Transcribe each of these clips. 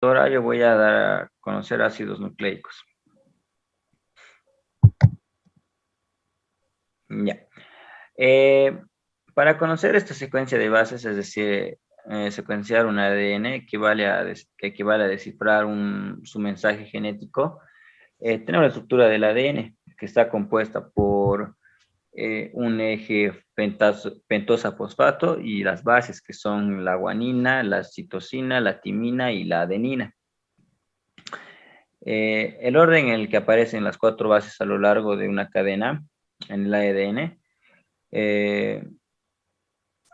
Ahora yo voy a dar a conocer ácidos nucleicos. Ya. Eh, para conocer esta secuencia de bases, es decir, secuenciar un ADN que equivale a descifrar su mensaje genético, tenemos la estructura del ADN, que está compuesta por un eje pentosa fosfato y las bases, que son la guanina, la citosina, la timina y la adenina. El orden en el que aparecen las 4 bases a lo largo de una cadena en el ADN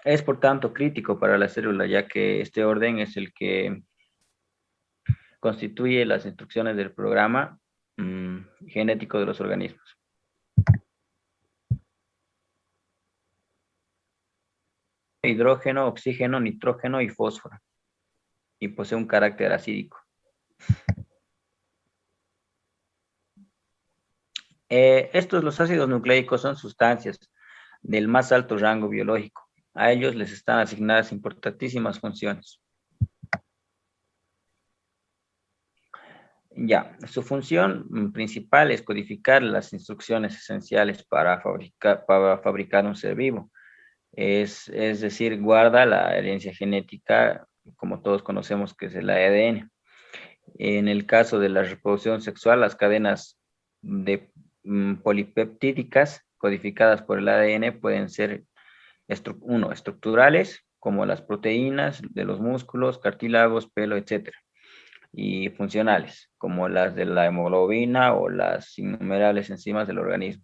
es por tanto crítico para la célula, ya que este orden es el que constituye las instrucciones del programa genético de los organismos. Hidrógeno, oxígeno, nitrógeno y fósforo, y posee un carácter acídico. Los ácidos nucleicos son sustancias del más alto rango biológico. A ellos les están asignadas importantísimas funciones. Ya, su función principal es codificar las instrucciones esenciales para fabricar un ser vivo. Es decir, guarda la herencia genética, como todos conocemos, que es el ADN. En el caso de la reproducción sexual, las cadenas polipeptídicas codificadas por el ADN pueden ser estructurales, como las proteínas de los músculos, cartílagos, pelo, etc. Y funcionales, como las de la hemoglobina o las innumerables enzimas del organismo.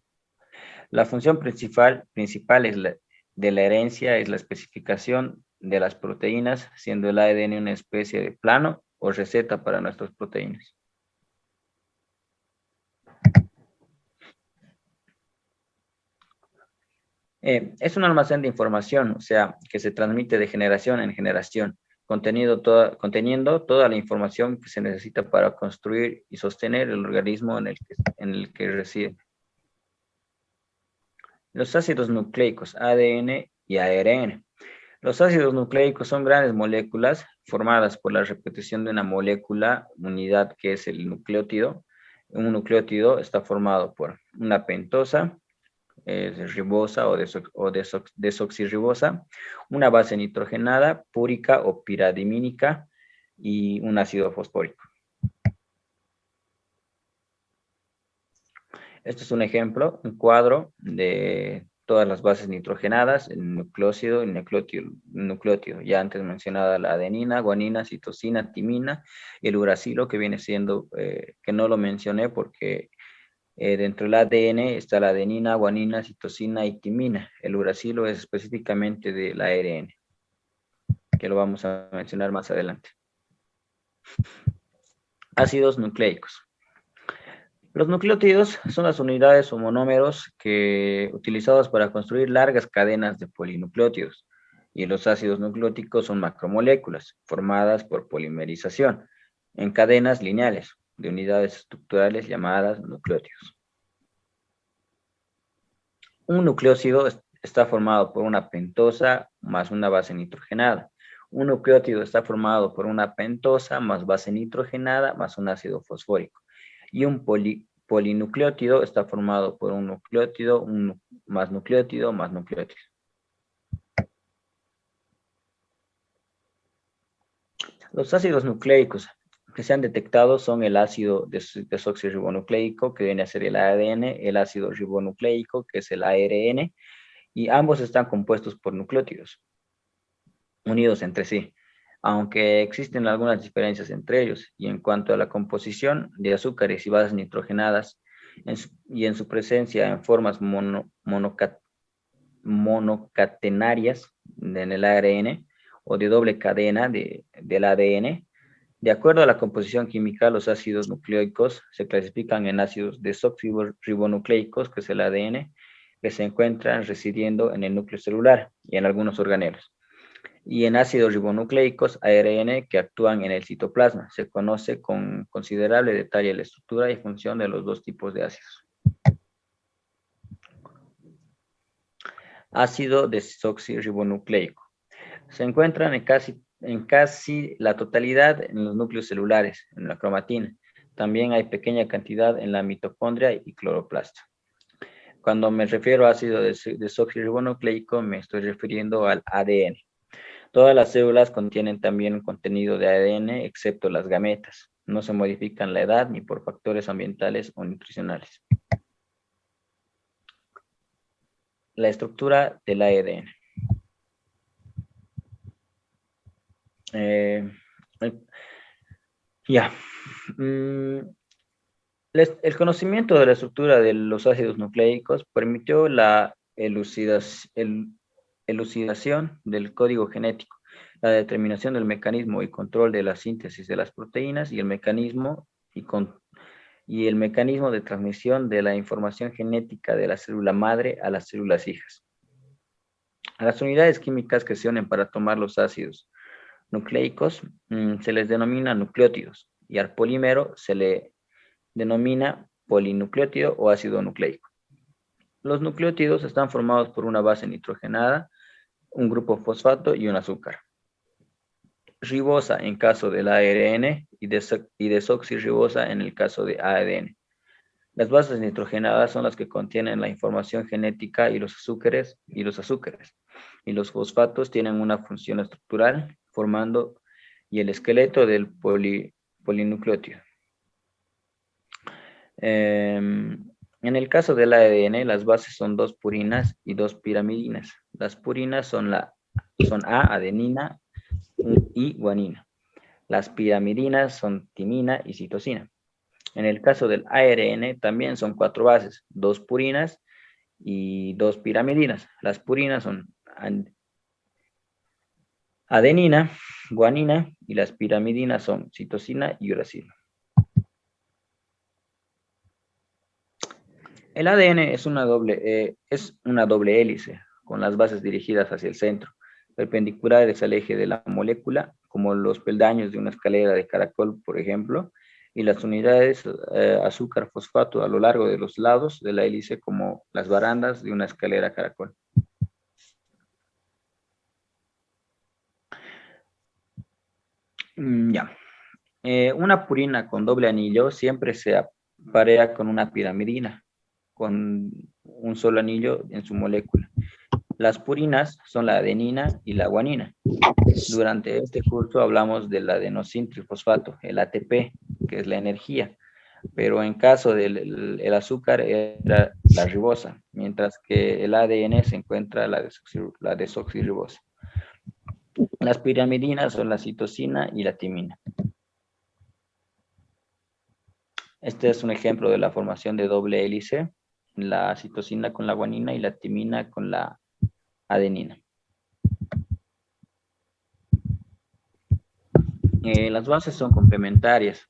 La función principal de la herencia es la especificación de las proteínas, siendo el ADN una especie de plano o receta para nuestras proteínas. Es un almacén de información, o sea, que se transmite de generación en generación, conteniendo toda la información que se necesita para construir y sostener el organismo en el que reside. Los ácidos nucleicos, ADN y ARN. Los ácidos nucleicos son grandes moléculas formadas por la repetición de una molécula unidad que es el nucleótido. Un nucleótido está formado por una pentosa, ribosa o desoxirribosa, una base nitrogenada, púrica o piridimínica y un ácido fosfórico. Este es un ejemplo, un cuadro de todas las bases nitrogenadas, el nucleócido, el nucleótido, ya antes mencionada la adenina, guanina, citosina, timina, el uracilo, que viene siendo, que no lo mencioné porque dentro del ADN está la adenina, guanina, citosina y timina. El uracilo es específicamente del ARN, que lo vamos a mencionar más adelante. Ácidos nucleicos. Los nucleótidos son las unidades o monómeros utilizados para construir largas cadenas de polinucleótidos. Y los ácidos nucleóticos son macromoléculas formadas por polimerización en cadenas lineales de unidades estructurales llamadas nucleótidos. Un nucleócido está formado por una pentosa más una base nitrogenada. Un nucleótido está formado por una pentosa más base nitrogenada más un ácido fosfórico. Y un polinucleótido está formado por un nucleótido, más nucleótido, más nucleótido. Los ácidos nucleicos que se han detectado son el ácido desoxirribonucleico, que viene a ser el ADN, el ácido ribonucleico, que es el ARN, y ambos están compuestos por nucleótidos unidos entre sí, aunque existen algunas diferencias entre ellos, y en cuanto a la composición de azúcares y bases nitrogenadas, y en su presencia en formas monocatenarias en el ARN, o de doble cadena del ADN, de acuerdo a la composición química, los ácidos nucleicos se clasifican en ácidos desoxirribonucleicos, que es el ADN, que se encuentran residiendo en el núcleo celular y en algunos organelos, y en ácidos ribonucleicos, ARN, que actúan en el citoplasma. Se conoce con considerable detalle la estructura y función de los dos tipos de ácidos. Ácido desoxirribonucleico. Se encuentran en casi en casi la totalidad en los núcleos celulares, en la cromatina. También hay pequeña cantidad en la mitocondria y cloroplasto. Cuando me refiero a ácido desoxirribonucleico, me estoy refiriendo al ADN. Todas las células contienen también un contenido de ADN, excepto las gametas. No se modifican la edad ni por factores ambientales o nutricionales. La estructura del ADN. El conocimiento de la estructura de los ácidos nucleicos permitió la elucidación del código genético, la determinación del mecanismo y control de la síntesis de las proteínas y el mecanismo de transmisión de la información genética de la célula madre a las células hijas. A las unidades químicas que se unen para tomar los ácidos nucleicos se les denomina nucleótidos y al polímero se le denomina polinucleótido o ácido nucleico. Los nucleótidos están formados por una base nitrogenada, un grupo fosfato y un azúcar. Ribosa en caso del ARN y desoxirribosa en el caso de ADN. Las bases nitrogenadas son las que contienen la información genética y los azúcares. Y los fosfatos tienen una función estructural formando y el esqueleto del polinucleótido. En el caso del ADN, las bases son 2 purinas y 2 pirimidinas. Las purinas son adenina y guanina. Las pirimidinas son timina y citosina. En el caso del ARN también son 4 bases, 2 purinas y 2 pirimidinas. Las purinas son adenina, guanina y las pirimidinas son citosina y uracilo. El ADN es una doble hélice con las bases dirigidas hacia el centro, perpendiculares al eje de la molécula, como los peldaños de una escalera de caracol, por ejemplo, y las unidades azúcar-fosfato a lo largo de los lados de la hélice, como las barandas de una escalera caracol. Una purina con doble anillo siempre se aparea con una pirimidina, con un solo anillo en su molécula. Las purinas son la adenina y la guanina. Durante este curso hablamos del adenosintrifosfato, el ATP, que es la energía, pero en caso del azúcar era la ribosa, mientras que el ADN se encuentra la desoxirribosa. Las pirimidinas son la citosina y la timina. Este es un ejemplo de la formación de doble hélice, la citosina con la guanina y la timina con la adenina. Las bases son complementarias.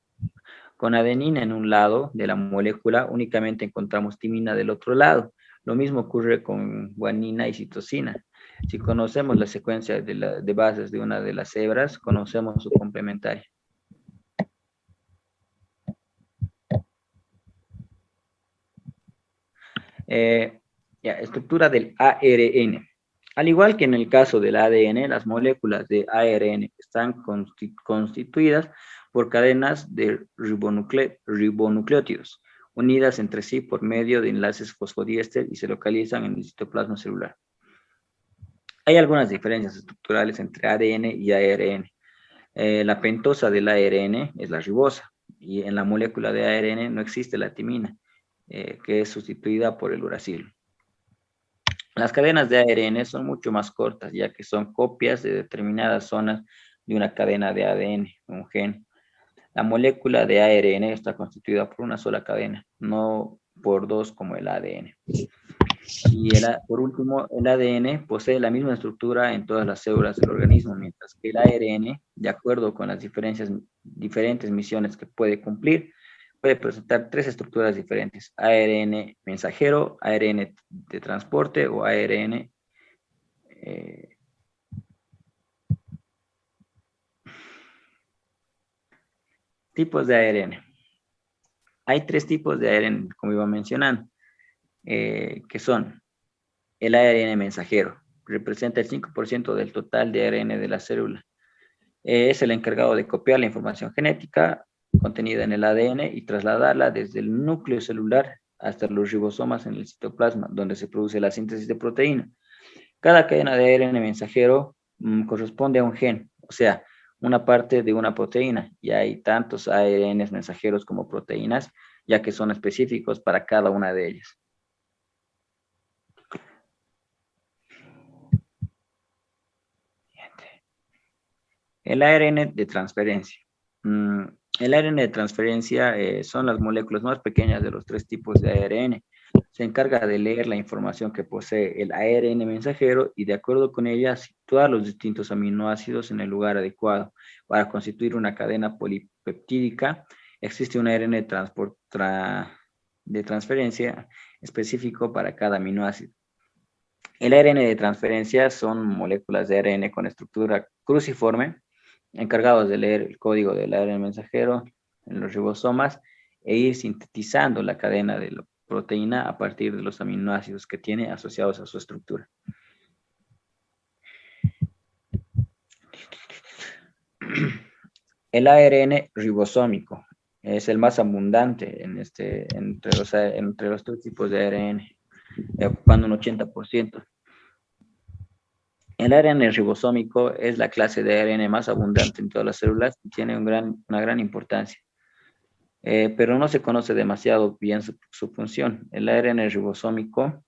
Con adenina en un lado de la molécula únicamente encontramos timina del otro lado. Lo mismo ocurre con guanina y citosina. Si conocemos la secuencia de bases de una de las hebras, conocemos su complementaria. Estructura del ARN. Al igual que en el caso del ADN, las moléculas de ARN están constituidas por cadenas de ribonucleótidos, unidas entre sí por medio de enlaces fosfodiéster y se localizan en el citoplasma celular. Hay algunas diferencias estructurales entre ADN y ARN. La pentosa del ARN es la ribosa, y en la molécula de ARN no existe la timina, que es sustituida por el uracilo. Las cadenas de ARN son mucho más cortas, ya que son copias de determinadas zonas de una cadena de ADN, un gen. La molécula de ARN está constituida por una sola cadena, no por dos como el ADN. Y por último, el ADN posee la misma estructura en todas las células del organismo, mientras que el ARN, de acuerdo con las diferentes misiones que puede cumplir, puede presentar 3 estructuras diferentes: ARN mensajero, ARN de transporte o ARN tipos de ARN. Hay 3 tipos de ARN, como iba mencionando, que son el ARN mensajero, representa el 5% del total de ARN de la célula. Es el encargado de copiar la información genética contenida en el ADN y trasladarla desde el núcleo celular hasta los ribosomas en el citoplasma, donde se produce la síntesis de proteína. Cada cadena de ARN mensajero corresponde a un gen, o sea, una parte de una proteína, y hay tantos ARNs mensajeros como proteínas, ya que son específicos para cada una de ellas. El ARN de transferencia. El ARN de transferencia son las moléculas más pequeñas de los tres tipos de ARN. Se encarga de leer la información que posee el ARN mensajero y de acuerdo con ella situar los distintos aminoácidos en el lugar adecuado. Para constituir una cadena polipeptídica existe un ARN de transferencia específico para cada aminoácido. El ARN de transferencia son moléculas de ARN con estructura cruciforme, encargados de leer el código del ARN mensajero en los ribosomas e ir sintetizando la cadena de la proteína a partir de los aminoácidos que tiene asociados a su estructura. El ARN ribosómico es el más abundante entre los tres tipos de ARN, ocupando un 80%. El ARN ribosómico es la clase de ARN más abundante en todas las células y tiene una gran importancia. Pero no se conoce demasiado bien su función. El ARN ribosómico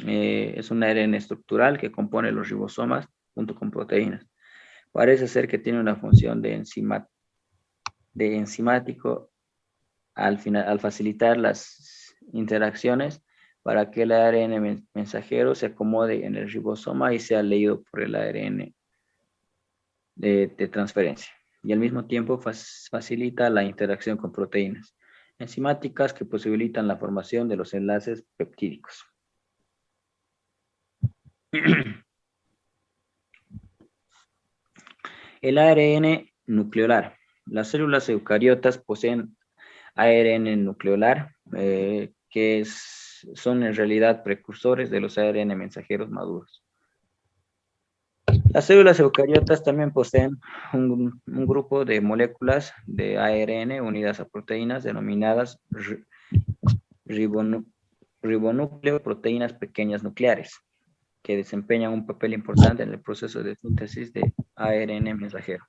es un ARN estructural que compone los ribosomas junto con proteínas. Parece ser que tiene una función de enzimático al facilitar las interacciones para que el ARN mensajero se acomode en el ribosoma y sea leído por el ARN de transferencia. Y al mismo tiempo facilita la interacción con proteínas enzimáticas que posibilitan la formación de los enlaces peptídicos. El ARN nucleolar. Las células eucariotas poseen ARN nucleolar, que son en realidad precursores de los ARN mensajeros maduros. Las células eucariotas también poseen un grupo de moléculas de ARN unidas a proteínas denominadas ribonúcleo proteínas pequeñas nucleares, que desempeñan un papel importante en el proceso de síntesis de ARN mensajero.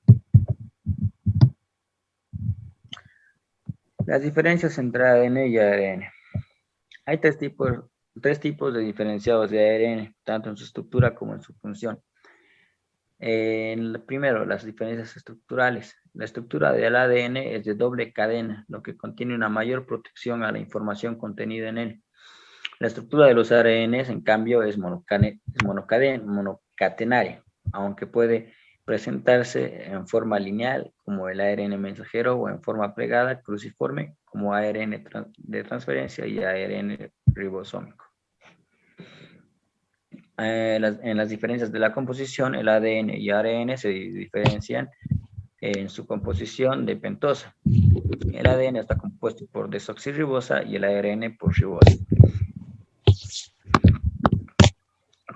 Las diferencias entre ADN y ARN. Hay tres tipos de diferenciados de ARN, tanto en su estructura como en su función. Primero, las diferencias estructurales. La estructura del ADN es de doble cadena, lo que contiene una mayor protección a la información contenida en él. La estructura de los ARNs, en cambio, es monocatenaria, aunque puede presentarse en forma lineal, como el ARN mensajero, o en forma plegada, cruciforme, como ARN de transferencia y ARN ribosómico. En las diferencias de la composición, el ADN y ARN se diferencian en su composición de pentosa. El ADN está compuesto por desoxirribosa y el ARN por ribosa.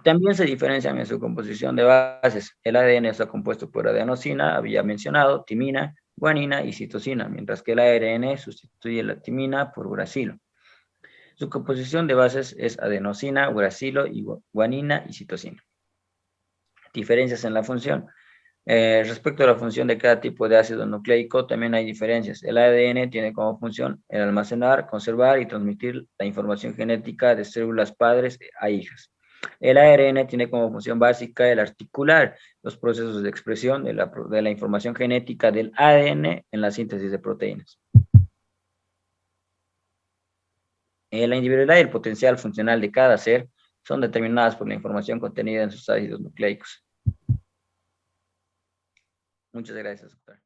También se diferencian en su composición de bases. El ADN está compuesto por adenosina, había mencionado, timina, guanina y citosina, mientras que el ARN sustituye la timina por uracilo. Su composición de bases es adenosina, uracilo, y guanina y citosina. Diferencias en la función. Respecto a la función de cada tipo de ácido nucleico, también hay diferencias. El ADN tiene como función el almacenar, conservar y transmitir la información genética de células padres a hijas. El ARN tiene como función básica el articular los procesos de expresión de la información genética del ADN en la síntesis de proteínas. La individualidad y el potencial funcional de cada ser son determinadas por la información contenida en sus ácidos nucleicos. Muchas gracias, doctor.